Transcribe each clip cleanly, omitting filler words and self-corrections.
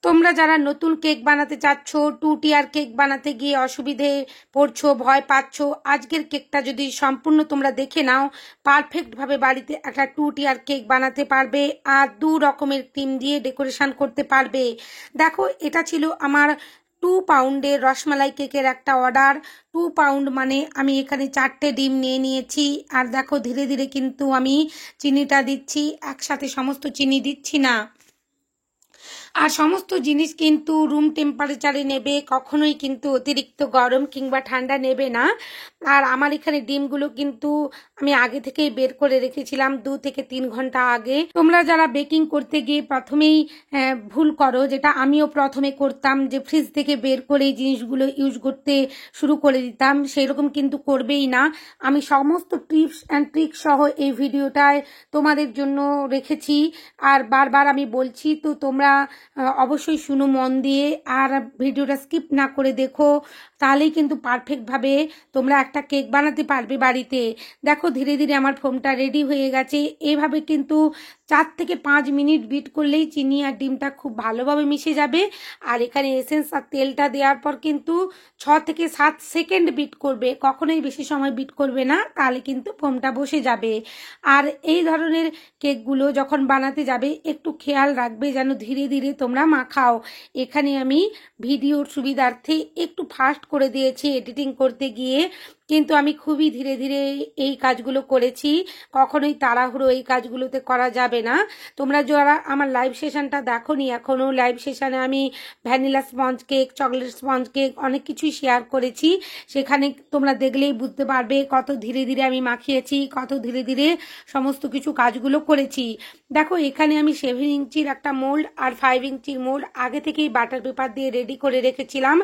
তোমরা যারা নতুন কেক বানাতে চাচ্ছ, 2 টিয়ার কেক বানাতে গিয়ে অসুবিধে পড়ছো, ভয় পাচ্ছ, আজকের কেকটা যদি সম্পূর্ণ তোমরা দেখে নাও, পারফেক্টভাবে বাড়িতে একটা 2 টিয়ার কেক বানাতে পারবে আর 2 রকমের ক্রিম দিয়ে ডেকোরেশন করতে পারবে। দেখো, এটা ছিল আমার 2 পাউন্ডের রসমালাই কেকের একটা অর্ডার। 2 পাউন্ড মানে আমি এখানে 4টে ডিম নিয়ে নিয়েছি। আর দেখো, ধীরে ধীরে কিন্তু আমি চিনিটা দিচ্ছি, একসাথে সমস্ত চিনি দিচ্ছি না। আর সমস্ত জিনিস কিন্তু রুম টেম্পারেচারে নেবে, কখনোই কিন্তু অতিরিক্ত গরম কিংবা ঠান্ডা নেবে না। আর আমার এখানে ডিমগুলো কিন্তু আমি আগে থেকেই বের করে রেখেছিলাম 2 থেকে 3 ঘন্টা আগে। তোমরা যারা বেকিং করতে গিয়ে প্রথমেই ভুল করো, যেটা আমিও প্রথমে করতাম, যে ফ্রিজ থেকে বের করে এই জিনিসগুলো ইউজ করতে শুরু করে দিতাম, সেরকম কিন্তু করবেই না। আমি সমস্ত টিপস অ্যান্ড ট্রিক সহ এই ভিডিওটায় তোমাদের জন্য রেখেছি আর বারবার আমি বলছি, তো তোমরা অবশ্যই শুনো মন দিয়ে আর ভিডিওটা স্কিপ না করে দেখো, তাহলেই কিন্তু পারফেক্টভাবে তোমরা একটা কেক বানাতে পারবে বাড়িতে। দেখো, ধীরে ধীরে আমার ফোমটা রেডি হয়ে গেছে। এভাবে কিন্তু 4 থেকে 5 মিনিট বিট করলেই চিনি আর ডিমটা খুব ভালোভাবে মিশে যাবে। আর এখানে এসেন্স আর তেলটা দেওয়ার পর কিন্তু 6 থেকে 7 সেকেন্ড বিট করবে, কখনোই বেশি সময় বিট করবে না, তাহলে কিন্তু ফোমটা বসে যাবে। আর এই ধরনের কেকগুলো যখন বানাতে যাবে একটু খেয়াল রাখবে যেন ধীরে ধীরে তোমরা মাখাও। এখানে আমি ভিডিওর সুবিধার্থে একটু ফাস্ট করে দিয়েছি এডিটিং করতে গিয়ে, কিন্তু আমি খুবই ধীরে ধীরে এই কাজগুলো করেছি, কখনোই তাড়াহুড়ো এই কাজগুলোতে করা যাবে না। তোমরা যারা আমার লাইভ সেশনটা দেখোনি এখনও, লাইভ সেশনে আমি vanilla sponge cake, chocolate sponge cake অনেক কিছুই শেয়ার করেছি, সেখানে তোমরা দেখলেই বুঝতে পারবে কত ধীরে ধীরে আমি মাখিয়েছি, কত ধীরে ধীরে সমস্ত কিছু কাজগুলো করেছি। দেখো, এখানে আমি 7 ইঞ্চির একটা মোল্ড আর 5 ইঞ্চির মোল্ড আগে থেকেই বাটার পেপার দিয়ে রেডি করে রেখেছিলাম।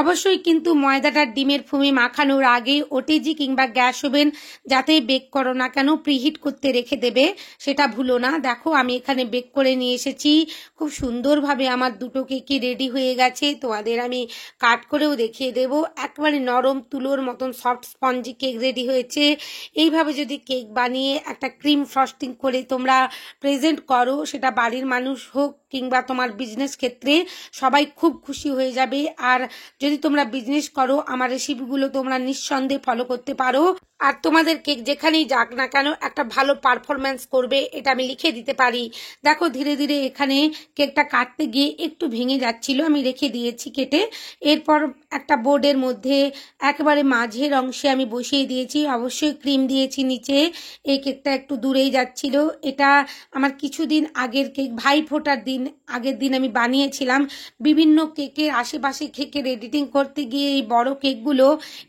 অবশ্যই কিন্তু ময়দাটার ডিমের ফুমি মাখানোর আগে ওটিজি কিংবা গ্যাস ওভেন যাতে বেক করো না কেন প্রিহিট করতে রেখে দেবে, সেটা ভুলো না। দেখো, আমি এখানে বেক করে নিয়ে এসেছি, খুব সুন্দরভাবে আমার দুটো কেকই রেডি হয়ে গেছে। তোমাদের আমি কাট করেও দেখিয়ে দেব, একেবারে নরম তুলোর মতন সফট স্পঞ্জি কেক রেডি হয়েছে। এইভাবে যদি কেক বানিয়ে একটা ক্রিম ফ্রস্টিং করে তোমরা প্রেজেন্ট করো, সেটা বাড়ির মানুষ হোক কিংবা তোমার বিজনেস ক্ষেত্রে, সবাই খুব খুশি হয়ে যাবে। আর যদি তোমরা বিজনেস করো, আমার রেসিপিগুলো তোমরা নিঃসন্দেহে ফলো করতে পারো, আর তোমাদের কেক যেখানেই যাক না কেন একটা ভালো পারফরম্যান্স করবে, এটা আমি লিখে দিতে পারি। দেখো, ধীরে ধীরে এখানে কেকটা কাটতে গিয়ে একটু ভেঙে যাচ্ছিল, আমি রেখে দিয়েছি কেটে। এরপর একটা বোর্ডের মধ্যে একেবারে মাঝের অংশে আমি বসিয়ে দিয়েছি, অবশ্যই ক্রিম দিয়েছি নিচে। এই কেকটা একটু দূরেই যাচ্ছিল, এটা আমার কিছুদিন আগের কেক, ভাইফোঁটার দিন আগের দিন আমি বানিয়েছিলাম। বিভিন্ন কেকের আশেপাশে কেকের এডিটিং করতে গিয়ে এই বড় কেকগুলো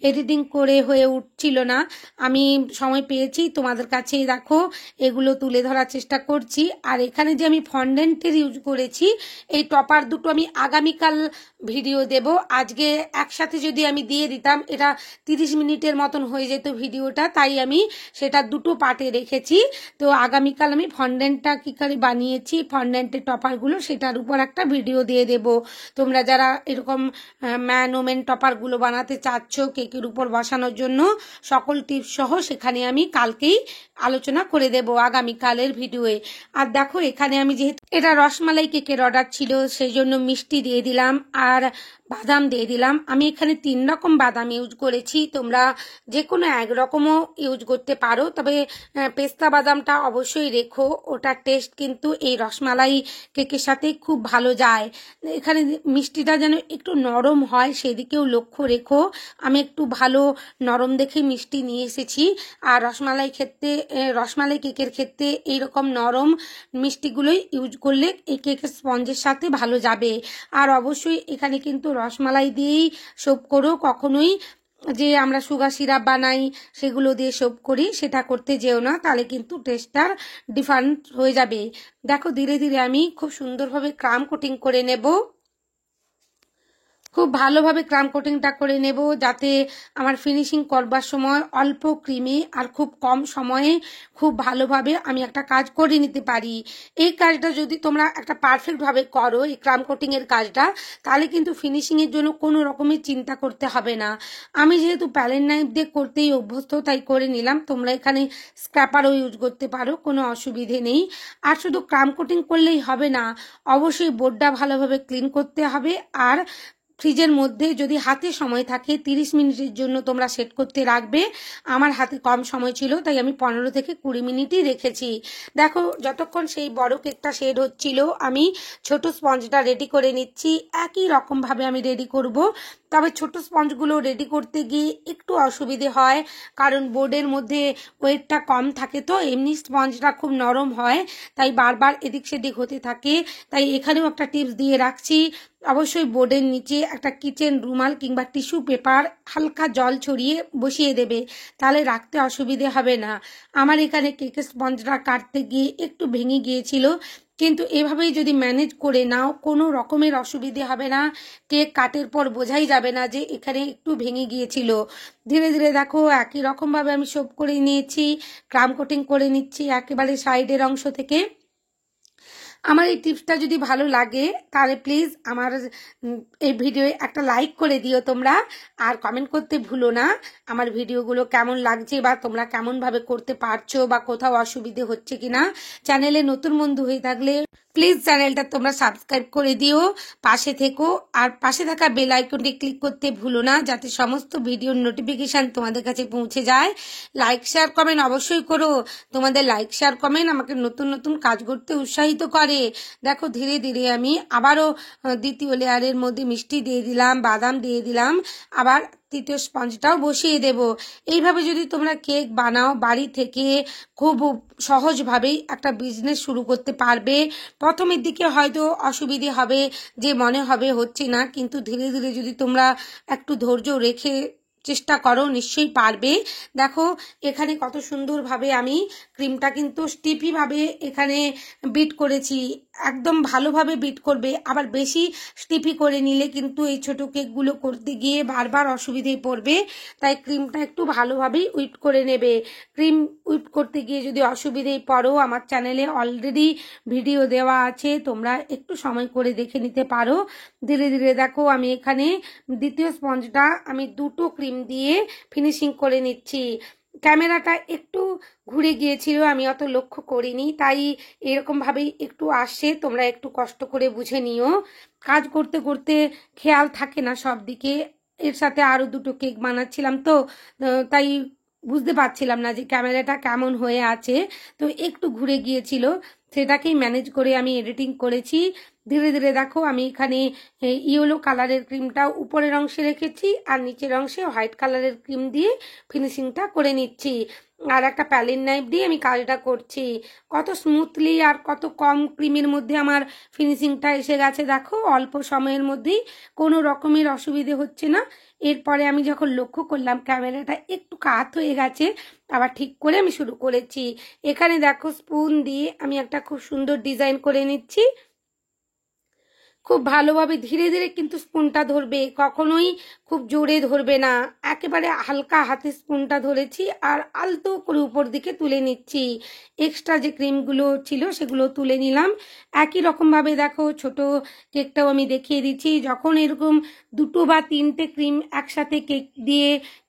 এডিটিং করে হয়ে উঠছিল না, আমি সময় পেয়েছি তোমাদের কাছে দেখো এগুলো তুলে ধরার চেষ্টা করছি। আর এখানে যে আমি ফন্ডেন্টের ইউজ করেছি, এই টপার দুটো আমি আগামীকাল ভিডিও দেব। আজকে একসাথে যদি আমি দিয়ে দিতাম এটা 30 মিনিটের মতন হয়ে যেত ভিডিওটা, তাই আমি সেটা দুটো পার্টে রেখেছি। তো আগামীকাল আমি ফন্ডেন্টটা কী করে বানিয়েছি, ফন্ডেন্টের টপারগুলো, সেটার উপর একটা ভিডিও দিয়ে দেব। তোমরা যারা এরকম ম্যান ওমেন টপারগুলো বানাতে চাচ্ছ কেকের উপর বসানোর জন্য, সকল টিপস সহ সেখানে আমি কালকেই আলোচনা করে দেব আগামীকালের ভিডিওয়ে। আর দেখো, এখানে আমি যেহেতু এটা রসমালাই কেকের অর্ডার ছিল, সেই জন্য মিষ্টি দিয়ে দিলাম আর বাদাম দিয়ে দিলাম। আমি এখানে 3 রকম বাদাম ইউজ করেছি, তোমরা যে কোনো এক রকমও ইউজ করতে পারো, তবে পেস্তা বাদামটা অবশ্যই রেখো, ওটার টেস্ট কিন্তু এই রসমালাই কেকের সাথে খুব ভালো যায়। এখানে মিষ্টিটা যেন একটু নরম হয় সেদিকেও লক্ষ্য রেখো, আমি একটু ভালো নরম দেখে মিষ্টি নিয়ে এসেছি। আর রসমালাই কেকের ক্ষেত্রে এইরকম নরম মিষ্টিগুলোই ইউজ করলে এই কেকের স্পঞ্জের সাথে ভালো যাবে। আর অবশ্যই এখানে কিন্তু রসমালাই দিয়েই সোপ করো, কখনোই যে আমরা সুগার সিরাপ বানাই সেগুলো দিয়ে সোপ করি সেটা করতে যেও না, তাহলে কিন্তু টেস্টটার ডিফারেন্ট হয়ে যাবে। দেখো, ধীরে ধীরে আমি খুব সুন্দরভাবে ক্রাম কোটিং করে নেব। খুব ভালোভাবে ক্রাম কোটিংটা করে নেব, যাতে আমার ফিনিশিং করবার সময় অল্প ক্রিমে আর খুব কম সময়ে খুব ভালোভাবে আমি একটা কাজ করে নিতে পারি। এই কাজটা যদি তোমরা একটা পারফেক্টভাবে করো, এই ক্রাম কোটিংয়ের কাজটা, তাহলে কিন্তু ফিনিশিংয়ের জন্য কোনো রকমের চিন্তা করতে হবে না। আমি যেহেতু প্যালেট নাইফ দিয়ে করতেই অভ্যস্ত, তাই করে নিলাম। তোমরা এখানে স্ক্র্যাপারও ইউজ করতে পারো, কোনো অসুবিধে নেই। আর শুধু ক্রাম কোটিং করলেই হবে না, অবশ্যই বোর্ডটা ভালোভাবে ক্লিন করতে হবে। আর ফ্রিজের মধ্যে যদি হাতে সময় থাকে 30 মিনিটের জন্য তোমরা সেট করতে রাখবে। আমার হাতে কম সময় ছিল, তাই আমি 15 থেকে 20 মিনিটই রেখেছি। দেখো, যতক্ষণ সেই বড় কেকটা সেট হচ্ছিল, আমি ছোট স্পঞ্জটা রেডি করে নিচ্ছি। একই রকমভাবে আমি রেডি করব, তবে ছোট স্পঞ্জগুলো রেডি করতে গিয়ে একটু অসুবিধে হয়, কারণ বোর্ডের মধ্যে ওয়েটটা কম থাকে, তো এমনি স্পঞ্জটা খুব নরম হয়, তাই বারবার এদিক সেদিক হতে থাকে। তাই এখানেও একটা টিপস দিয়ে রাখছি, অবশ্যই বোর্ডের নিচে একটা কিচেন রুমাল কিংবা টিস্যু পেপার হালকা জল ছড়িয়ে বসিয়ে দেবে, তাহলে রাখতে অসুবিধে হবে না। আমার এখানে কেকের স্পঞ্জটা কাটতে গিয়ে একটু ভেঙে গিয়েছিল, কিন্তু এভাবেই যদি ম্যানেজ করে নাও কোনো রকমের অসুবিধে হবে না। কেক কাটের পর বোঝাই যাবে না যে এখানে একটু ভেঙে গিয়েছিল। ধীরে ধীরে দেখো একই রকমভাবে আমি সব করে নিয়েছি, ক্রাম কোটিং করে নিচ্ছি একেবারে সাইডের অংশ থেকে। আমার এই টিপসটা যদি ভালো লাগে তাহলে প্লিজ আমার এই ভিডিওয়ে একটা লাইক করে দিও তোমরা, আর কমেন্ট করতে ভুলো না আমার ভিডিওগুলো কেমন লাগছে বা তোমরা কেমনভাবে করতে পারছো বা কোথাও অসুবিধে হচ্ছে কিনা। চ্যানেলে নতুন বন্ধু হয়ে থাকলে প্লিজ চ্যানেলটা তোমরা সাবস্ক্রাইব করে দিও, পাশে থেকো। আর পাশে থাকা বেল আইকনটি ক্লিক করতে ভুলো না, যাতে সমস্ত ভিডিওর নোটিফিকেশান তোমাদের কাছে পৌঁছে যায়। লাইক শেয়ার কমেন্ট অবশ্যই করো, তোমাদের লাইক শেয়ার কমেন্ট আমাকে নতুন নতুন কাজ করতে উৎসাহিত করে। দেখো ধীরে ধীরে আমি আবারও দ্বিতীয় লেয়ারের মধ্যে মিষ্টি দিয়ে দিলাম, বাদাম দিয়ে দিলাম, আবার তৃতীয় স্পঞ্জটাও বসিয়ে দেব। এইভাবে যদি তোমরা কেক বানাও বাড়ি থেকে, খুব সহজভাবেই একটা বিজনেস শুরু করতে পারবে। প্রথমের দিকে হয়তো অসুবিধে হবে, যে মনে হবে হচ্ছে না, কিন্তু ধীরে ধীরে যদি তোমরা একটু ধৈর্য রেখে চেষ্টা করো নিশ্চয়ই পারবে। দেখো এখানে কত সুন্দরভাবে আমি ক্রিমটা কিন্তু স্টিফিভাবে এখানে বিট করেছি, একদম ভালোভাবে বিট করবে। আবার বেশি স্টিফি করে নিলে কিন্তু এই ছোট কেকগুলো করতে গিয়ে বারবার অসুবিধায় পড়বে, তাই ক্রিমটা একটু ভালোভাবেই উইপ করে নেবে। ক্রিম উইপ করতে গিয়ে যদি অসুবিধায় পড়ো, আমার চ্যানেলে অলরেডি ভিডিও দেওয়া আছে, তোমরা একটু সময় করে দেখে নিতে পারো। ধীরে ধীরে দেখো আমি এখানে দ্বিতীয় স্পঞ্জটা আমি দুটো ক্রিম দিয়ে ফিনিশিং করে নিচ্ছি। ক্যামেরাটা একটু ঘুরে গিয়েছিল, আমি অত লক্ষ্য করিনি, তাই এরকমভাবেই একটু আসছে, তোমরা একটু কষ্ট করে বুঝে নিও। কাজ করতে করতে খেয়াল থাকে না সব দিকে, এর সাথে আরও দুটো কেক বানাচ্ছিলাম, তো তাই বুঝতে পারছিলাম না যে ক্যামেরাটা কেমন হয়ে আছে, তো একটু ঘুরে গিয়েছিল, সেটাকেই ম্যানেজ করে আমি এডিটিং করেছি। ধীরে ধীরে দেখো আমি এখানে ইয়েলো কালারের ক্রিমটা উপরের অংশে রেখেছি, আর নিচের অংশে হোয়াইট কালারের ক্রিম দিয়ে ফিনিশিংটা করে নিচ্ছি। আর একটা প্যালেট নাইফ দিয়ে আমি কাজটা করছি। কত স্মুথলি আর কত কম ক্রিমের মধ্যে আমার ফিনিশিংটা এসে গেছে, দেখো অল্প সময়ের মধ্যেই কোনো রকমের অসুবিধে হচ্ছে না। এরপরে আমি যখন লক্ষ্য করলাম ক্যামেরাটা একটু কাত হয়ে গেছে, আবার ঠিক করে আমি শুরু করেছি। এখানে দেখো স্পুন দিয়ে আমি একটা খুব সুন্দর ডিজাইন করে নিচ্ছি। খুব ভালোভাবে ধীরে ধীরে কিন্তু স্পুনটা ধরবে, কখনোই খুব জোরে ধরবে না, একেবারে হালকা হাতে স্পুনটা ধরেছি আর আলতো করে উপর দিকে তুলে নিচ্ছি। এক্সট্রা যে ক্রিমগুলো ছিল সেগুলো তুলে নিলাম। একই রকমভাবে দেখো ছোট কেকটাও আমি দেখিয়ে দিচ্ছি। যখন এরকম দুটো বা তিনটে ক্রিম একসাথে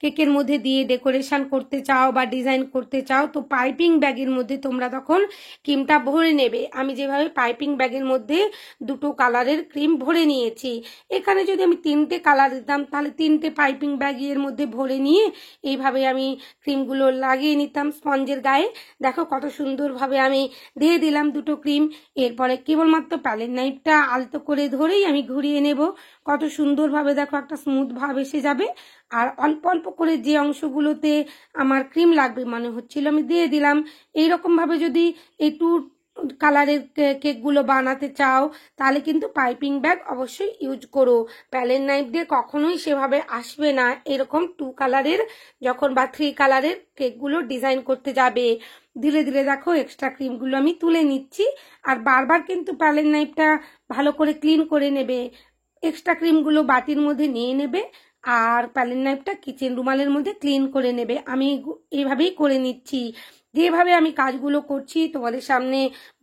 কেকের মধ্যে দিয়ে ডেকোরেশন করতে চাও বা ডিজাইন করতে চাও, তো পাইপিং ব্যাগের মধ্যে তোমরা তখন ক্রিমটা ভরে নেবে। আমি যেভাবে পাইপিং ব্যাগের মধ্যে দুটো কালারের ক্রিম ভরে নিয়েছি, এখানে যদি আমি তিনটে কালার দিতাম তাহলে তিনটে পাইপিং ব্যাগ এর মধ্যে ভরে নিয়ে এইভাবে আমি ক্রিমগুলো লাগিয়ে নিতাম স্পঞ্জের গায়ে। দেখো কত সুন্দরভাবে আমি দিয়ে দিলাম দুটো ক্রিম। এরপরে কেবলমাত্র প্যালেট নাইফটা আলতো করে ধরেই আমি ঘুরিয়ে নেব, কত সুন্দরভাবে দেখো একটা স্মুথ ভাব এসে যাবে। আর অল্প অল্প করে যে অংশগুলোতে আমার ক্রিম লাগবে মনে হচ্ছিল আমি দিয়ে দিলাম। এইরকমভাবে যদি এই কালারের কেকগুলো বানাতে চাও তাহলে কিন্তু পাইপিং ব্যাগ অবশ্যই ইউজ করো। প্যালেট নাইফ দিয়ে কখনোই সেভাবে আসবে না এরকম 2 কালারের যখন বা 3 কালারের কেকগুলো ডিজাইন করতে যাবে। ধীরে ধীরে দেখো এক্সট্রা ক্রিমগুলো আমি তুলে নিচ্ছি, আর বারবার কিন্তু প্যালেট নাইফটা ভালো করে ক্লিন করে নেবে। এক্সট্রা ক্রিমগুলো বাটির মধ্যে নিয়ে নেবে আর প্যালেট নাইফটা কিচেন রুমালের মধ্যে ক্লিন করে নেবে। আমি এইভাবেই করে নিচ্ছি। যেভাবে আমি কাজগুলো করছি তোমাদের সামনে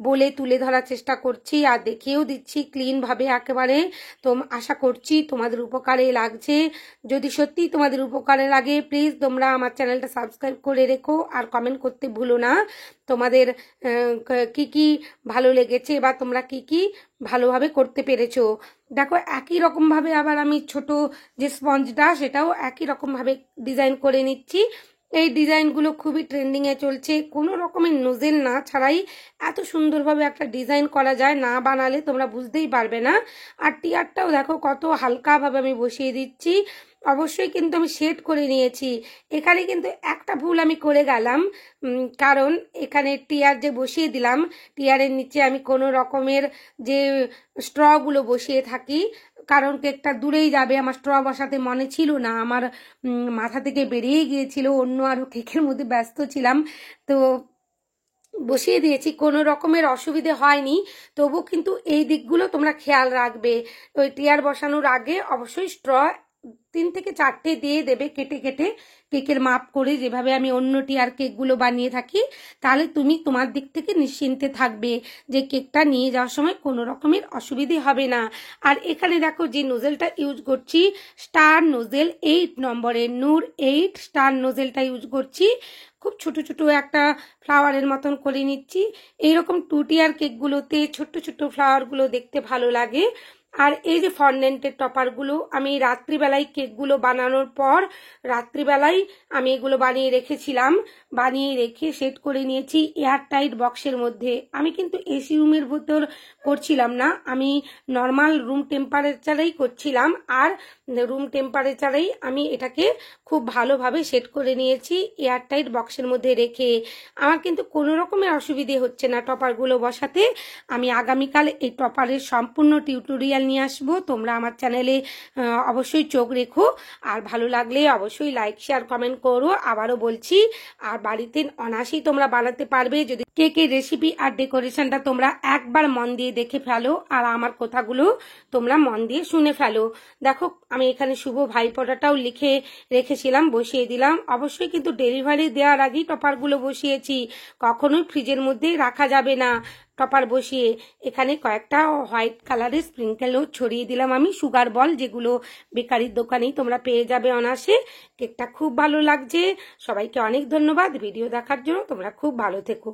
বলে তুলে ধরার চেষ্টা করছি আর দেখিয়েও দিচ্ছি ক্লিনভাবে একেবারে। তো আশা করছি তোমাদের উপকারে লাগছে। যদি সত্যি তোমাদের উপকারে লাগে প্লিজ তোমরা আমার চ্যানেলটা সাবস্ক্রাইব করে রেখো আর কমেন্ট করতে ভুলো না তোমাদের কি কি ভালো লেগেছে বা তোমরা কি কি ভালোভাবে করতে পেরেছো। দেখো একই রকমভাবে আবার আমি ছোট যে স্পঞ্জটা সেটাও একই রকমভাবে ডিজাইন করে নিচ্ছি। এই ডিজাইনগুলো খুবই ট্রেন্ডিংয়ে চলছে। কোনো রকমের নোজেল না ছাড়াই এত সুন্দরভাবে একটা ডিজাইন করা যায়, না বানালে তোমরা বুঝতেই পারবে না। আর টিয়ারটাও দেখো কত হালকাভাবে আমি বসিয়ে দিচ্ছি। অবশ্যই কিন্তু আমি সেট করে নিয়েছি। এখানে কিন্তু একটা ভুল আমি করে গেলাম, কারণ এখানে টিয়ার যে বসিয়ে দিলাম টিয়ারের নিচে আমি কোনো রকমের যে স্ট্রগুলো বসিয়ে থাকি, কারণ কেকটা দূরেই যাবে, আমার স্ট্র বসাতে মনে ছিল না, আমার মাথা থেকে বেরিয়ে গিয়েছিল, অন্য আরও কেকের মধ্যে ব্যস্ত ছিলাম, তো বসিয়ে দিয়েছি। কোনো রকমের অসুবিধে হয়নি। তবু কিন্তু এই দিকগুলো তোমরা খেয়াল রাখবে। ওই টিয়ার বসানোর আগে অবশ্যই স্ট্র 3 থেকে 4টে দিয়ে দেবে কেটে কেটে, কেকের মাপ করে, যেভাবে আমি অন্য টিয়ার কেকগুলো বানিয়ে থাকি। তাহলে তুমি তোমার দিক থেকে নিশ্চিন্তে থাকবে যে কেকটা নিয়ে যাওয়ার সময় কোনো রকমের অসুবিধে হবে না। আর এখানে দেখো যে নোজেলটা ইউজ করছি, স্টার নোজেল 8 নম্বরের নূর 8 স্টার নোজেলটা ইউজ করছি। খুব ছোট ছোট একটা ফ্লাওয়ারের মতন করে নিচ্ছি। এইরকম 2 টিয়ার কেকগুলোতে ছোট্ট ছোট্ট ফ্লাওয়ারগুলো দেখতে ভালো লাগে। আর এই যে ফন্ডেন্টের টপারগুলো আমি রাত্রিবেলায় কেকগুলো বানানোর পর রাত্রিবেলায় আমি এগুলো বানিয়ে রেখেছিলাম, বানিয়ে রেখে সেট করে নিয়েছি এয়ার টাইট বক্সের মধ্যে। আমি কিন্তু এসি রুমের ভেতর করছিলাম না, আমি নর্মাল রুম টেম্পারেচারেই করছিলাম। আর রুম টেম্পারেচারেই আমি এটাকে খুব ভালোভাবে সেট করে নিয়েছি এয়ার টাইট বক্সের মধ্যে রেখে। আমার কিন্তু কোনো রকমের অসুবিধে হচ্ছে না টপারগুলো বসাতে। আমি আগামীকাল এই টপারের সম্পূর্ণ টিউটোরিয়াল নিয়ে আসবো। তোমরা আমার চ্যানেলে অবশ্যই চোখ রেখো। আর ভালো লাগলে অবশ্যই লাইক শেয়ার কমেন্ট করো। আবারও বলছি, আর বাড়িতে অনায়াসেই তোমরা বানাতে পারবে যদি কেকের রেসিপি আর ডেকোরেশনটা তোমরা একবার মন দিয়ে দেখে ফেলো আর আমার কথাগুলো তোমরা মন দিয়ে শুনে ফেলো। দেখো আমি এখানে শুভ ভাইফোঁটাটাও লিখে রেখেছিলাম, বসিয়ে দিলাম। অবশ্যই কিন্তু ডেলিভারি দেওয়ার আগেই টপারগুলো বসিয়েছি, কখনোই ফ্রিজের মধ্যে রাখা যাবে না। টপার বসিয়ে এখানে কয়েকটা হোয়াইট কালারের স্প্রিঙ্কেলও ছড়িয়ে দিলাম আমি, সুগার বল, যেগুলো বেকারির দোকানেই তোমরা পেয়ে যাবে অনায়াসে। কেকটা খুব ভালো লাগছে। সবাইকে অনেক ধন্যবাদ ভিডিও দেখার জন্য। তোমরা খুব ভালো থেকো।